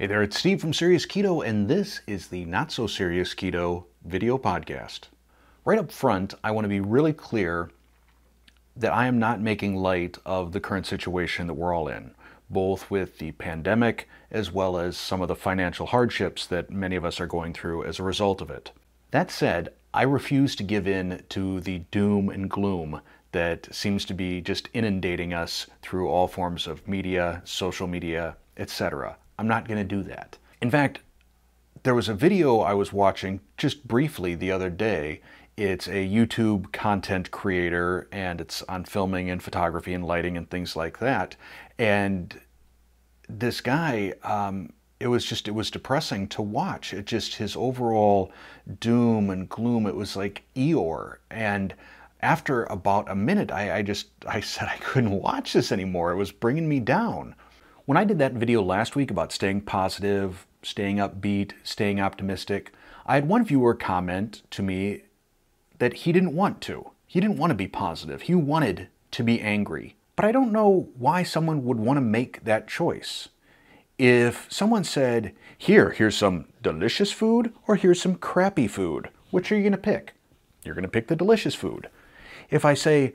Hey there, it's Steve from Serious Keto, and this is the Not So Serious Keto video podcast. Right up front, I want to be really clear that I am not making light of the current situation that we're all in, both with the pandemic as well as some of the financial hardships that many of us are going through as a result of it. That said, I refuse to give in to the doom and gloom that seems to be just inundating us through all forms of media, social media, etc. I'm not going to do that. In fact, there was a video I was watching just briefly the other day. It's a YouTube content creator, and it's on filming and photography and lighting and things like that. And this guy, it was depressing to watch. It just, his overall doom and gloom, it was like Eeyore. And after about a minute, I said I couldn't watch this anymore. It was bringing me down. When I did that video last week about staying positive, staying upbeat, staying optimistic, I had one viewer comment to me that he didn't want to. He didn't want to be positive. He wanted to be angry. But I don't know why someone would want to make that choice. If someone said, here's some delicious food, or here's some crappy food, which are you going to pick? You're going to pick the delicious food. If I say,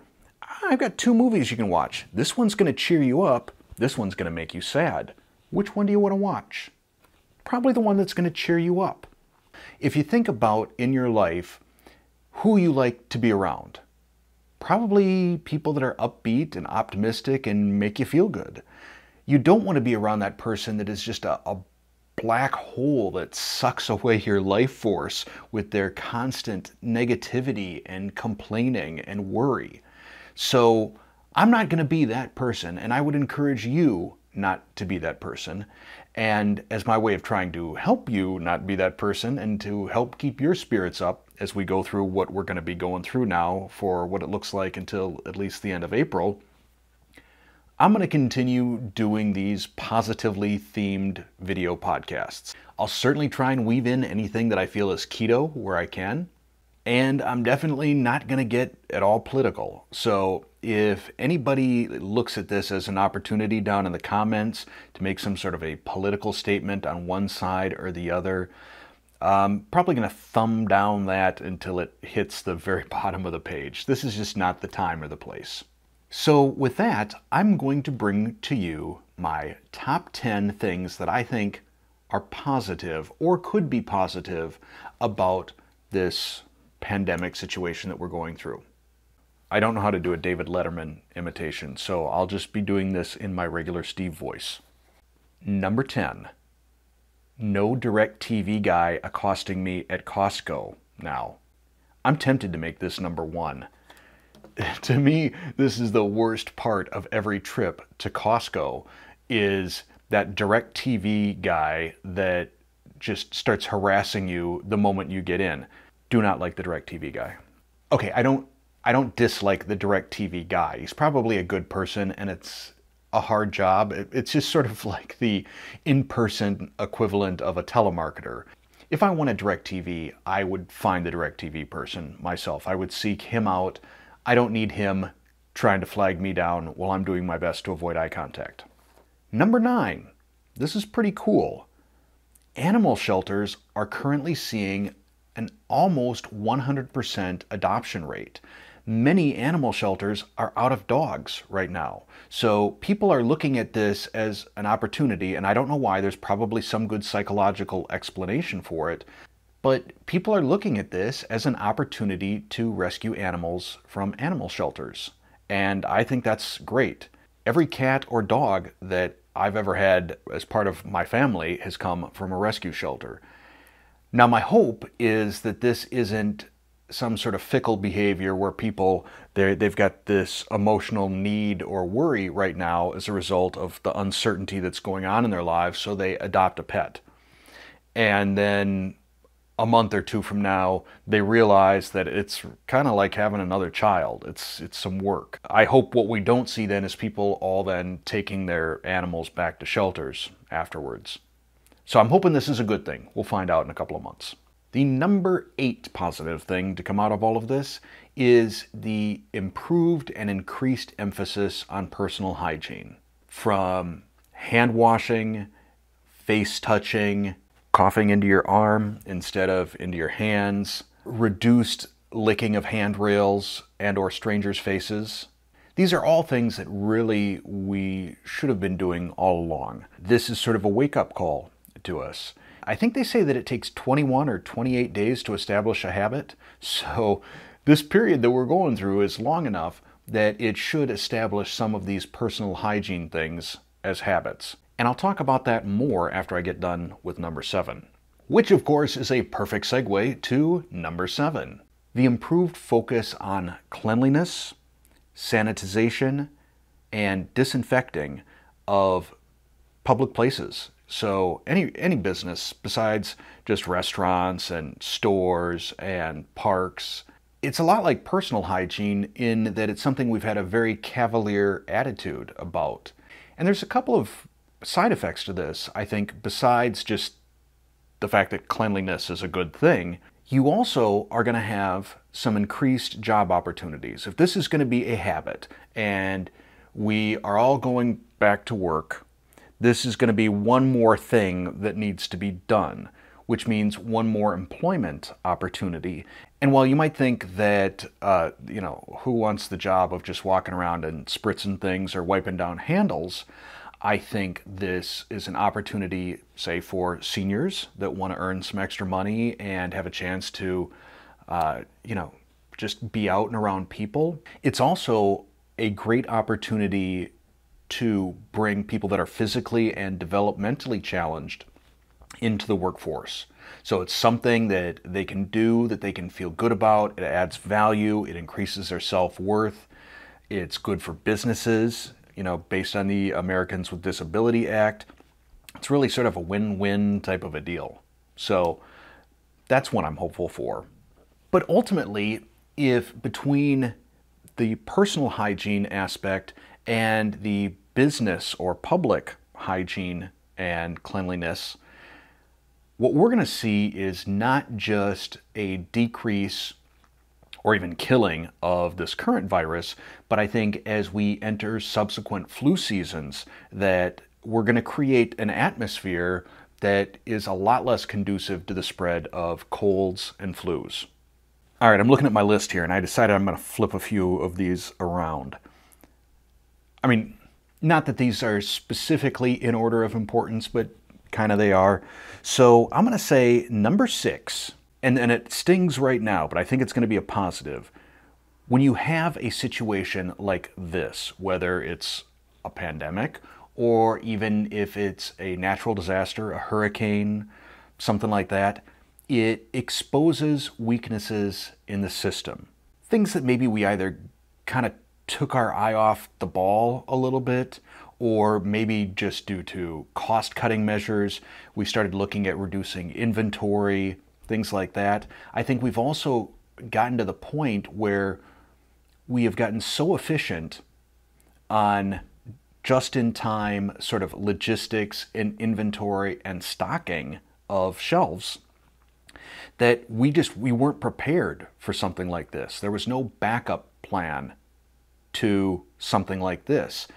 I've got two movies you can watch. This one's going to cheer you up. This one's going to make you sad. Which one do you want to watch? Probably the one that's going to cheer you up. If you think about in your life who you like to be around, probably people that are upbeat and optimistic and make you feel good. You don't want to be around that person that is just a black hole that sucks away your life force with their constant negativity and complaining and worry. So I'm not going to be that person, and I would encourage you not to be that person. And as my way of trying to help you not be that person and to help keep your spirits up as we go through what we're going to be going through now for what it looks like until at least the end of April, I'm going to continue doing these positively themed video podcasts. I'll certainly try and weave in anything that I feel is keto where I can. And I'm definitely not going to get at all political. So if anybody looks at this as an opportunity down in the comments to make some sort of a political statement on one side or the other, I'm probably going to thumb down that until it hits the very bottom of the page. This is just not the time or the place. So with that, I'm going to bring to you my top 10 things that I think are positive or could be positive about this pandemic situation that we're going through. I don't know how to do a David Letterman imitation, so I'll just be doing this in my regular Steve voice. Number 10, no DirecTV guy accosting me at Costco now. I'm tempted to make this number 1. To me, this is the worst part of every trip to Costco, is that DirecTV guy that just starts harassing you the moment you get in. Do not like the DirecTV guy. Okay, I don't dislike the DirecTV guy. He's probably a good person, and it's a hard job. It's just sort of like the in-person equivalent of a telemarketer. If I wanted DirecTV, I would find the DirecTV person myself. I would seek him out. I don't need him trying to flag me down while I'm doing my best to avoid eye contact. Number 9. This is pretty cool. Animal shelters are currently seeing an almost 100% adoption rate. Many animal shelters are out of dogs right now. So people are looking at this as an opportunity, and I don't know why. There's probably some good psychological explanation for it. But people are looking at this as an opportunity to rescue animals from animal shelters. And I think that's great. Every cat or dog that I've ever had as part of my family has come from a rescue shelter. Now, my hope is that this isn't some sort of fickle behavior where people, they've got this emotional need or worry right now as a result of the uncertainty that's going on in their lives, so they adopt a pet. And then a month or two from now, they realize that it's kind of like having another child. It's some work. I hope what we don't see then is people all then taking their animals back to shelters afterwards. So I'm hoping this is a good thing. We'll find out in a couple of months. The number 8 positive thing to come out of all of this is the improved and increased emphasis on personal hygiene. From hand washing, face touching, coughing into your arm instead of into your hands, reduced licking of handrails and or strangers' faces. These are all things that really we should have been doing all along. This is sort of a wake-up call to us. I think they say that it takes 21 or 28 days to establish a habit. So this period that we're going through is long enough that it should establish some of these personal hygiene things as habits. And I'll talk about that more after I get done with number 7. Which of course is a perfect segue to number 7. The improved focus on cleanliness, sanitization, and disinfecting of public places. So any business besides just restaurants and stores and parks, it's a lot like personal hygiene in that it's something we've had a very cavalier attitude about. And there's a couple of side effects to this, I think, besides just the fact that cleanliness is a good thing. You also are going to have some increased job opportunities. If this is going to be a habit and we are all going back to work, this is going to be one more thing that needs to be done, which means one more employment opportunity. And while you might think that, who wants the job of just walking around and spritzing things or wiping down handles, I think this is an opportunity, say, for seniors that want to earn some extra money and have a chance to, just be out and around people. It's also a great opportunity to bring people that are physically and developmentally challenged into the workforce. So it's something that they can do, that they can feel good about. It adds value. It increases their self-worth. It's good for businesses. Based on the Americans with Disability Act, it's really sort of a win-win type of a deal. So that's what I'm hopeful for. But ultimately, if between the personal hygiene aspect and the business or public hygiene and cleanliness, what we're going to see is not just a decrease or even killing of this current virus, but I think as we enter subsequent flu seasons, that we're going to create an atmosphere that is a lot less conducive to the spread of colds and flus. All right, I'm looking at my list here, and I decided I'm going to flip a few of these around. I mean, not that these are specifically in order of importance, but kind of they are. So I'm going to say number 6. And it stings right now, but I think it's going to be a positive. When you have a situation like this, whether it's a pandemic or even if it's a natural disaster, a hurricane, something like that, it exposes weaknesses in the system. Things that maybe we either kind of took our eye off the ball a little bit, or maybe just due to cost-cutting measures, we started looking at reducing inventory, things like that. I think we've also gotten to the point where we have gotten so efficient on just-in-time sort of logistics and inventory and stocking of shelves that we weren't prepared for something like this. There was no backup plan to something like this.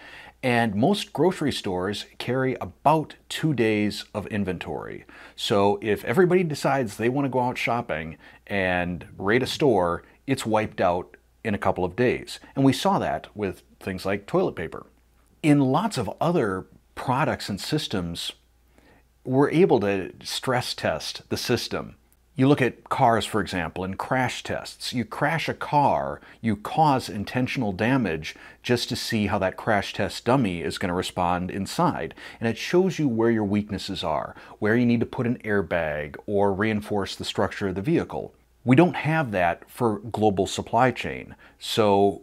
And most grocery stores carry about 2 days of inventory. So if everybody decides they want to go out shopping and raid a store, it's wiped out in a couple of days. And we saw that with things like toilet paper. In lots of other products and systems, we're able to stress test the system. You look at cars, for example, and crash tests. You crash a car, you cause intentional damage just to see how that crash test dummy is going to respond inside. And it shows you where your weaknesses are, where you need to put an airbag or reinforce the structure of the vehicle. We don't have that for global supply chain. So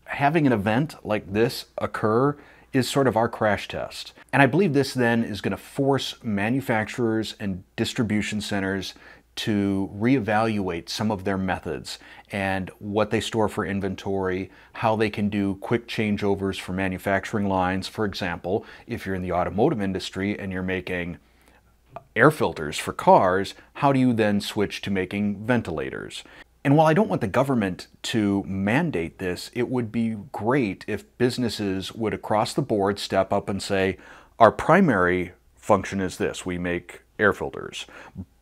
having an event like this occur is sort of our crash test. And I believe this then is going to force manufacturers and distribution centers to reevaluate some of their methods and what they store for inventory, how they can do quick changeovers for manufacturing lines. For example, if you're in the automotive industry and you're making air filters for cars, how do you then switch to making ventilators? And while I don't want the government to mandate this, it would be great if businesses would across the board step up and say, our primary function is this. We make air filters.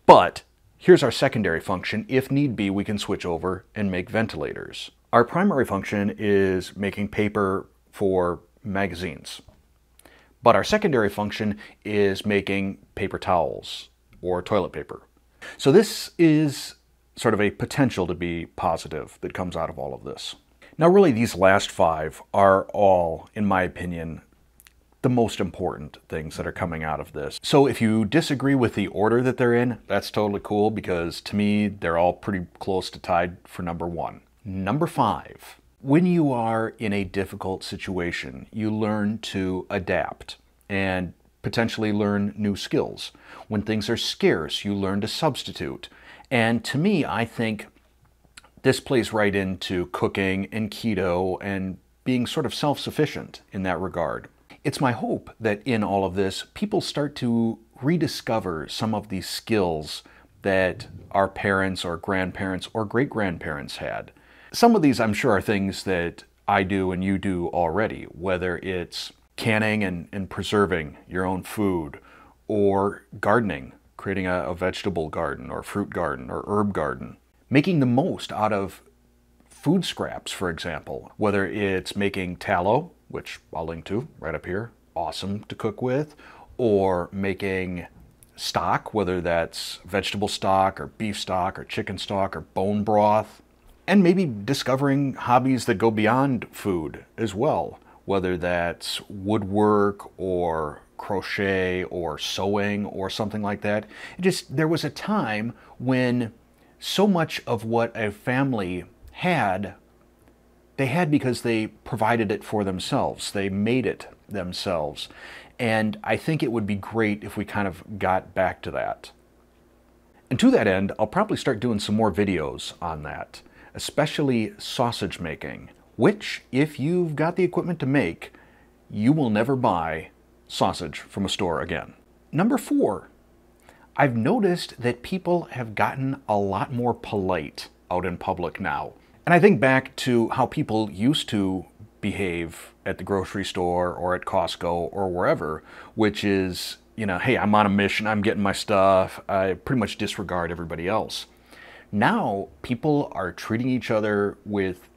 But here's our secondary function. If need be, we can switch over and make ventilators. Our primary function is making paper for magazines. But our secondary function is making paper towels or toilet paper. So this is sort of a potential to be positive that comes out of all of this. Now really these last 5 are all, in my opinion, the most important things that are coming out of this. So if you disagree with the order that they're in, that's totally cool, because to me they're all pretty close to tied for number 1. Number 5. When you are in a difficult situation, you learn to adapt and potentially learn new skills. When things are scarce, you learn to substitute. And to me, I think this plays right into cooking and keto and being sort of self-sufficient in that regard. It's my hope that in all of this, people start to rediscover some of these skills that our parents or grandparents or great-grandparents had. Some of these, I'm sure, are things that I do and you do already, whether it's canning and preserving your own food, or gardening, creating a vegetable garden or fruit garden or herb garden. Making the most out of food scraps, for example, whether it's making tallow, which I'll link to right up here, awesome to cook with, or making stock, whether that's vegetable stock or beef stock or chicken stock or bone broth, and maybe discovering hobbies that go beyond food as well, whether that's woodwork or crochet or sewing or something like that. There was a time when so much of what a family had, they had because they provided it for themselves. They made it themselves. And I think it would be great if we kind of got back to that. And to that end, I'll probably start doing some more videos on that, especially sausage making, which, if you've got the equipment to make, you will never buy sausage from a store again. Number 4, I've noticed that people have gotten a lot more polite out in public now. And I think back to how people used to behave at the grocery store or at Costco or wherever, which is, you know, hey, I'm on a mission, I'm getting my stuff, I pretty much disregard everybody else. Now, people are treating each other with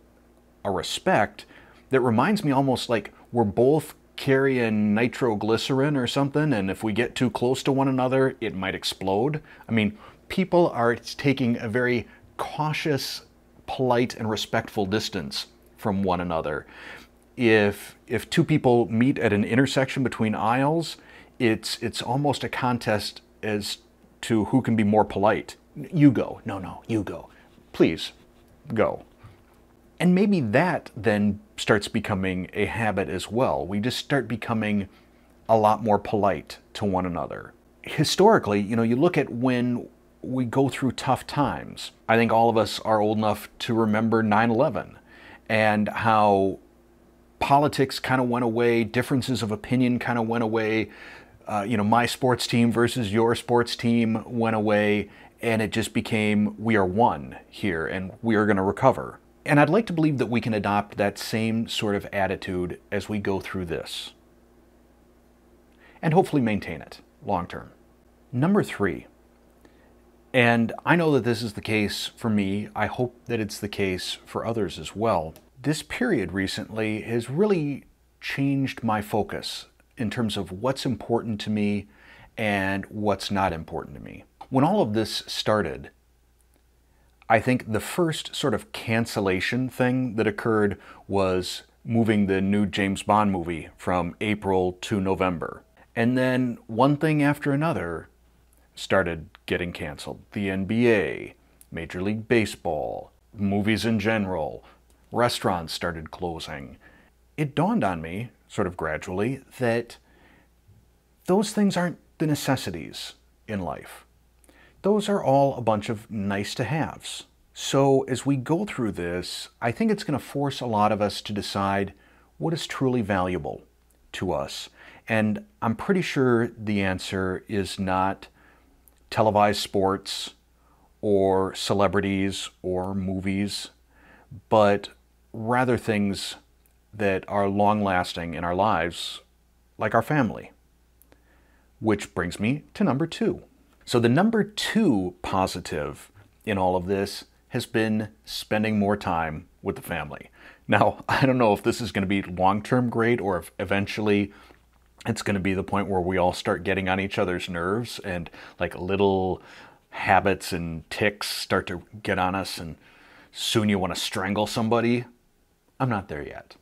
a respect that reminds me almost like we're both carrying nitroglycerin or something, and if we get too close to one another, it might explode. I mean, people are taking a very cautious, polite, and respectful distance from one another. If 2 people meet at an intersection between aisles, it's almost a contest as to who can be more polite. You go. No, you go. Please, go. And maybe that then starts becoming a habit as well. We just start becoming a lot more polite to one another. Historically, you know, you look at when we go through tough times. I think all of us are old enough to remember 9/11 and how politics kind of went away, differences of opinion kind of went away. You know, my sports team versus your sports team went away, and it just became, we are one here and we are going to recover. And I'd like to believe that we can adopt that same sort of attitude as we go through this, and hopefully maintain it long term. Number 3, and I know that this is the case for me, I hope that it's the case for others as well. This period recently has really changed my focus in terms of what's important to me and what's not important to me. When all of this started, I think the first sort of cancellation thing that occurred was moving the new James Bond movie from April to November. And then one thing after another started getting canceled. The NBA, Major League Baseball, movies in general, restaurants started closing. It dawned on me, sort of gradually, that those things aren't the necessities in life. Those are all a bunch of nice to haves. So as we go through this, I think it's going to force a lot of us to decide what is truly valuable to us. And I'm pretty sure the answer is not televised sports or celebrities or movies, but rather things that are long-lasting in our lives, like our family. which brings me to number 2. So the number 2 positive in all of this has been spending more time with the family. Now, I don't know if this is going to be long-term great or if eventually it's going to be the point where we all start getting on each other's nerves and like little habits and tics start to get on us and soon you want to strangle somebody. I'm not there yet.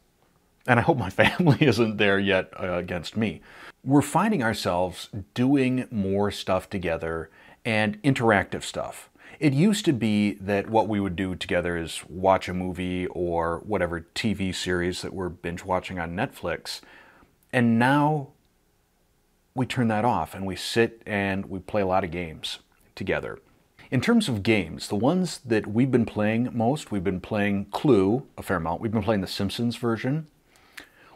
And I hope my family isn't there yet against me. We're finding ourselves doing more stuff together and interactive stuff. It used to be that what we would do together is watch a movie or whatever TV series that we're binge watching on Netflix. And now we turn that off and we sit and we play a lot of games together. In terms of games, the ones that we've been playing most, we've been playing Clue a fair amount. We've been playing the Simpsons version.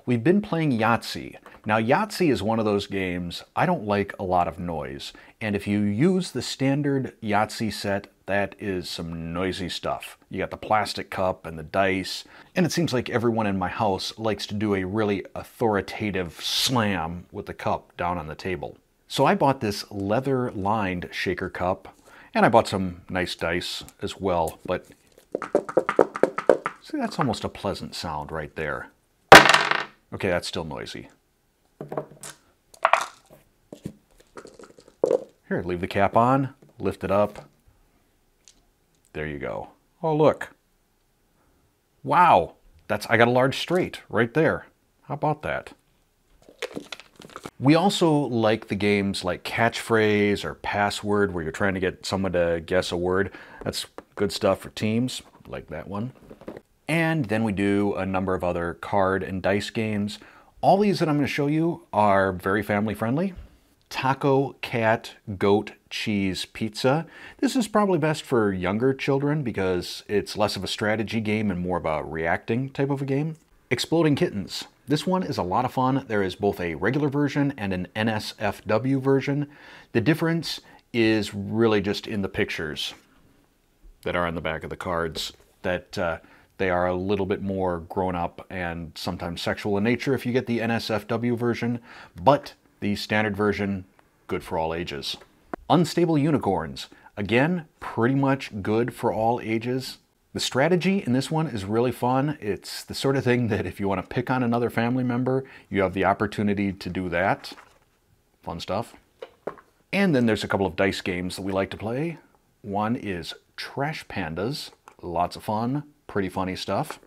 We've been playing Yahtzee. Now, Yahtzee is one of those games, I don't like a lot of noise. And if you use the standard Yahtzee set, that is some noisy stuff. You got the plastic cup and the dice, and it seems like everyone in my house likes to do a really authoritative slam with the cup down on the table. So I bought this leather-lined shaker cup, and I bought some nice dice as well, but see, that's almost a pleasant sound right there. Okay, that's still noisy. Here, leave the cap on, lift it up. There you go. Oh, look. Wow, I got a large straight right there. How about that? We also like the games like Catchphrase or Password, where you're trying to get someone to guess a word. That's good stuff for teams, like that one. And then we do a number of other card and dice games. All these that I'm going to show you are very family friendly. Taco, cat, goat, cheese, pizza. This is probably best for younger children because it's less of a strategy game and more of a reacting type of a game. Exploding Kittens. This one is a lot of fun. There is both a regular version and an NSFW version. The difference is really just in the pictures that are on the back of the cards, that they are a little bit more grown up and sometimes sexual in nature if you get the NSFW version, but the standard version, good for all ages. Unstable Unicorns. Again, pretty much good for all ages. The strategy in this one is really fun. It's the sort of thing that if you want to pick on another family member, you have the opportunity to do that. Fun stuff. And then there's a couple of dice games that we like to play. One is Trash Pandas. Lots of fun. Pretty funny stuff.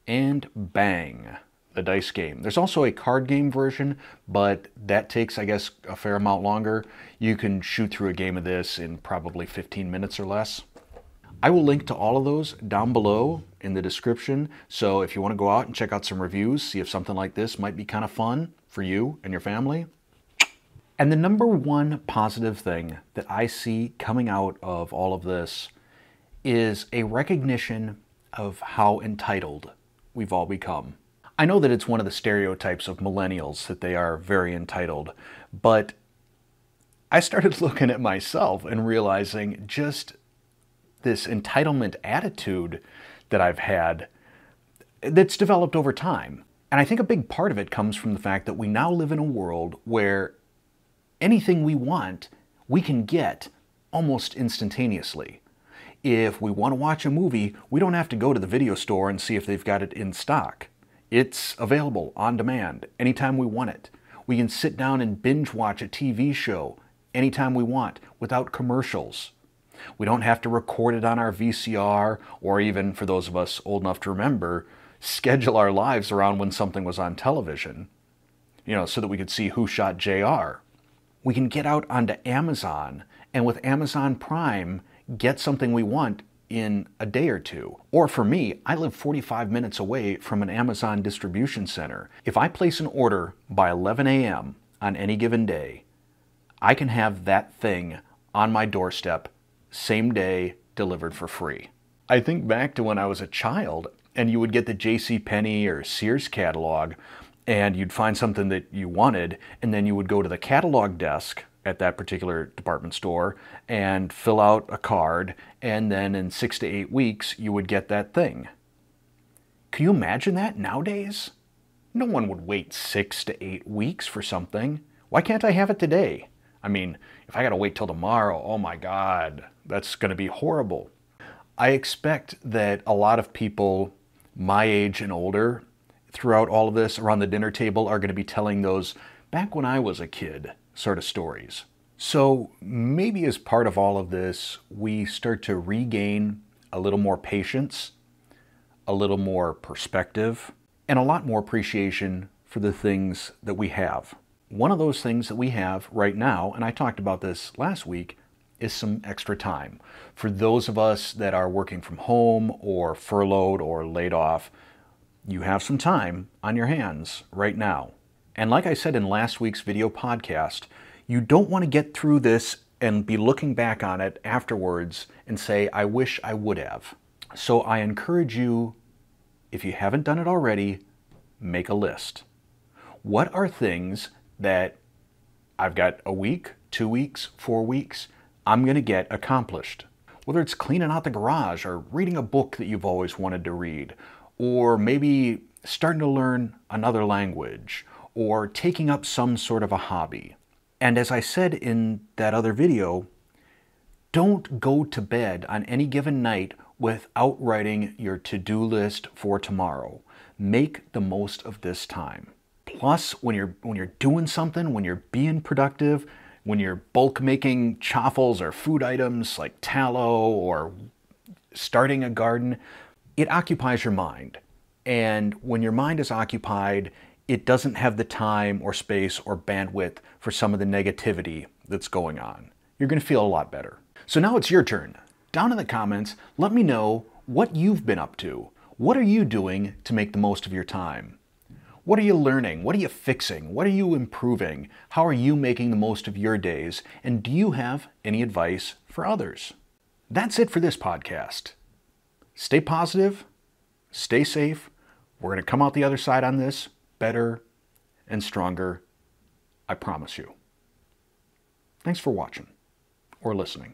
And Bang, the dice game. There's also a card game version, but that takes, I guess, a fair amount longer. You can shoot through a game of this in probably 15 minutes or less. I will link to all of those down below in the description, so if you want to go out and check out some reviews, see if something like this might be kind of fun for you and your family. And the number one positive thing that I see coming out of all of this is a recognition of how entitled we've all become. I know that it's one of the stereotypes of millennials that they are very entitled, but I started looking at myself and realizing just this entitlement attitude that I've had that's developed over time. And I think a big part of it comes from the fact that we now live in a world where anything we want, we can get almost instantaneously. If we want to watch a movie, we don't have to go to the video store and see if they've got it in stock. It's available on demand anytime we want it. We can sit down and binge watch a TV show anytime we want without commercials. We don't have to record it on our VCR, or even, for those of us old enough to remember, schedule our lives around when something was on television, so that we could see Who Shot JR. We can get out onto Amazon, and with Amazon Prime, get something we want in a day or two. Or for me, I live 45 minutes away from an Amazon distribution center. If I place an order by 11 a.m. on any given day, I can have that thing on my doorstep, same day, delivered for free. I think back to when I was a child and you would get the JCPenney or Sears catalog and you'd find something that you wanted, and then you would go to the catalog desk at that particular department store and fill out a card, and then in 6 to 8 weeks you would get that thing. Can you imagine that nowadays? No one would wait 6 to 8 weeks for something. Why can't I have it today? I mean, if I gotta wait till tomorrow, oh my God, that's gonna be horrible. I expect that a lot of people my age and older throughout all of this around the dinner table are gonna be telling those back when I was a kid sort of stories. So maybe as part of all of this, we start to regain a little more patience, a little more perspective, and a lot more appreciation for the things that we have. One of those things that we have right now, and I talked about this last week, is some extra time. For those of us that are working from home or furloughed or laid off, you have some time on your hands right now. And like I said in last week's video podcast, you don't want to get through this and be looking back on it afterwards and say, I wish I would have. So I encourage you, if you haven't done it already, make a list. What are things that I've got a week, 2 weeks, 4 weeks, I'm going to get accomplished? Whether it's cleaning out the garage or reading a book that you've always wanted to read, or maybe starting to learn another language, or taking up some sort of a hobby. And as I said in that other video, don't go to bed on any given night without writing your to-do list for tomorrow. Make the most of this time. Plus, when you're doing something, when you're being productive, when you're bulk making chaffles or food items like tallow or starting a garden, it occupies your mind. And when your mind is occupied, it doesn't have the time or space or bandwidth for some of the negativity that's going on. You're going to feel a lot better. So now it's your turn. Down in the comments, let me know what you've been up to. What are you doing to make the most of your time? What are you learning? What are you fixing? What are you improving? How are you making the most of your days? And do you have any advice for others? That's it for this podcast. Stay positive, stay safe. We're going to come out the other side on this better and stronger. I promise you. Thanks for watching or listening.